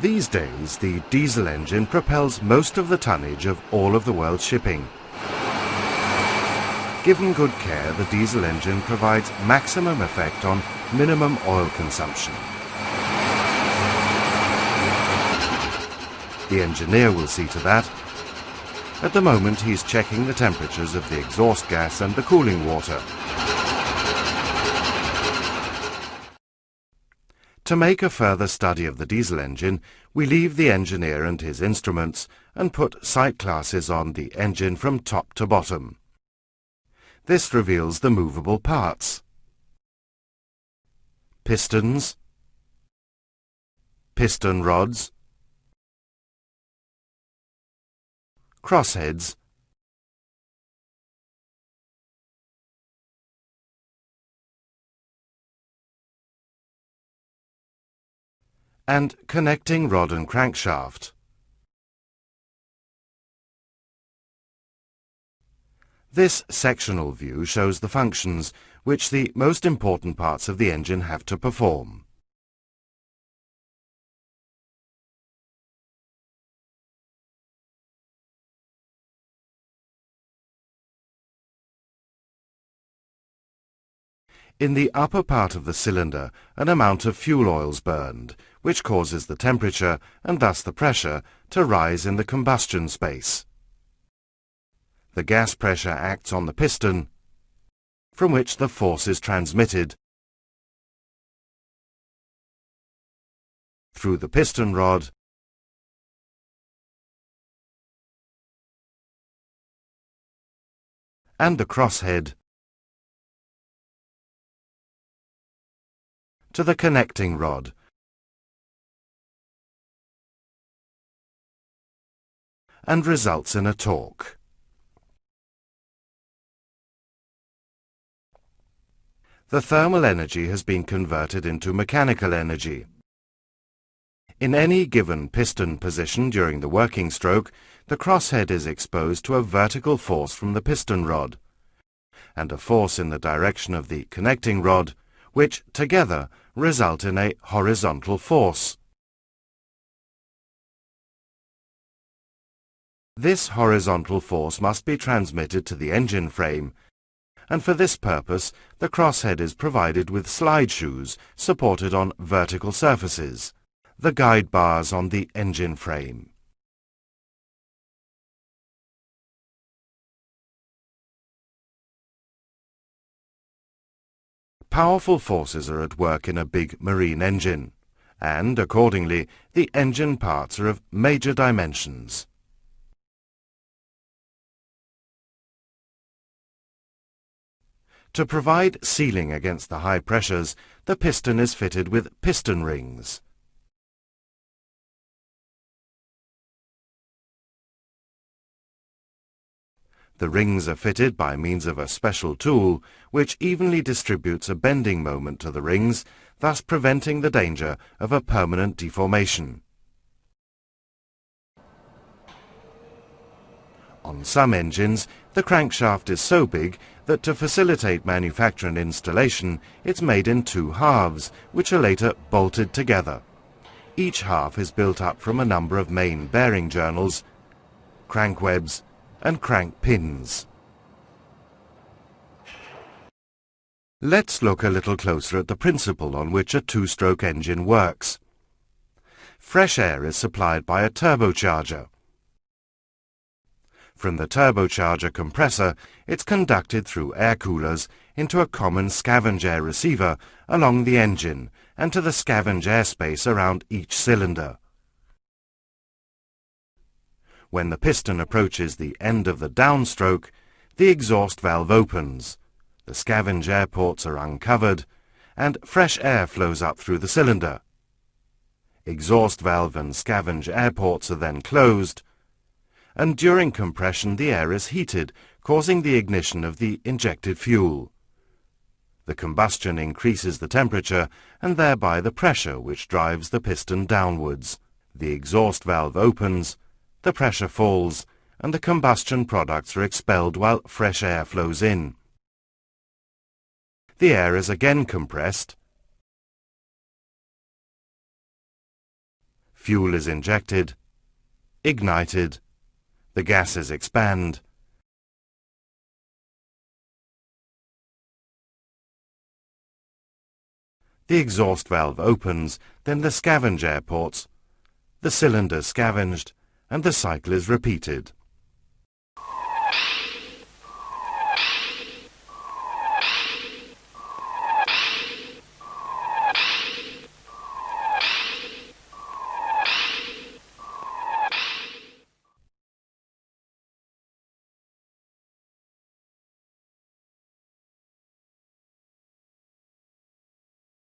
These days, the diesel engine propels most of the tonnage of all of the world's shipping. Given good care, the diesel engine provides maximum effect on minimum oil consumption. The engineer will see to that. At the moment, he's checking the temperatures of the exhaust gas and the cooling water. To make a further study of the diesel engine, we leave the engineer and his instruments and put sight glasses on the engine from top to bottom. This reveals the movable parts: pistons, piston rods, crossheads, and connecting rod and crankshaft. This sectional view shows the functions which the most important parts of the engine have to perform. In the upper part of the cylinder, an amount of fuel oil is burned, which causes the temperature, and thus the pressure, to rise in the combustion space. The gas pressure acts on the piston, from which the force is transmitted through the piston rod and the crosshead to the connecting rod, and results in a torque. The thermal energy has been converted into mechanical energy. In any given piston position during the working stroke, the crosshead is exposed to a vertical force from the piston rod, and a force in the direction of the connecting rod, which together result in a horizontal force. This horizontal force must be transmitted to the engine frame, and for this purpose the crosshead is provided with slide shoes supported on vertical surfaces, the guide bars on the engine frame. Powerful forces are at work in a big marine engine, and accordingly the engine parts are of major dimensions. To provide sealing against the high pressures, the piston is fitted with piston rings. The rings are fitted by means of a special tool which evenly distributes a bending moment to the rings, thus preventing the danger of a permanent deformation. On some engines, the crankshaft is so big that to facilitate manufacture and installation, it's made in two halves, which are later bolted together. Each half is built up from a number of main bearing journals, crank webs, and crank pins. Let's look a little closer at the principle on which a two-stroke engine works. Fresh air is supplied by a turbocharger. From the turbocharger compressor, it's conducted through air coolers into a common scavenge air receiver along the engine and to the scavenge air space around each cylinder. When the piston approaches the end of the downstroke, the exhaust valve opens, the scavenge air ports are uncovered, and fresh air flows up through the cylinder. Exhaust valve and scavenge air ports are then closed, and during compression the air is heated, causing the ignition of the injected fuel. The combustion increases the temperature and thereby the pressure, which drives the piston downwards. The exhaust valve opens, the pressure falls, and the combustion products are expelled while fresh air flows in. The air is again compressed, fuel is injected, ignited, the gases expand, the exhaust valve opens, then the scavenge air ports, the cylinder scavenged, and the cycle is repeated.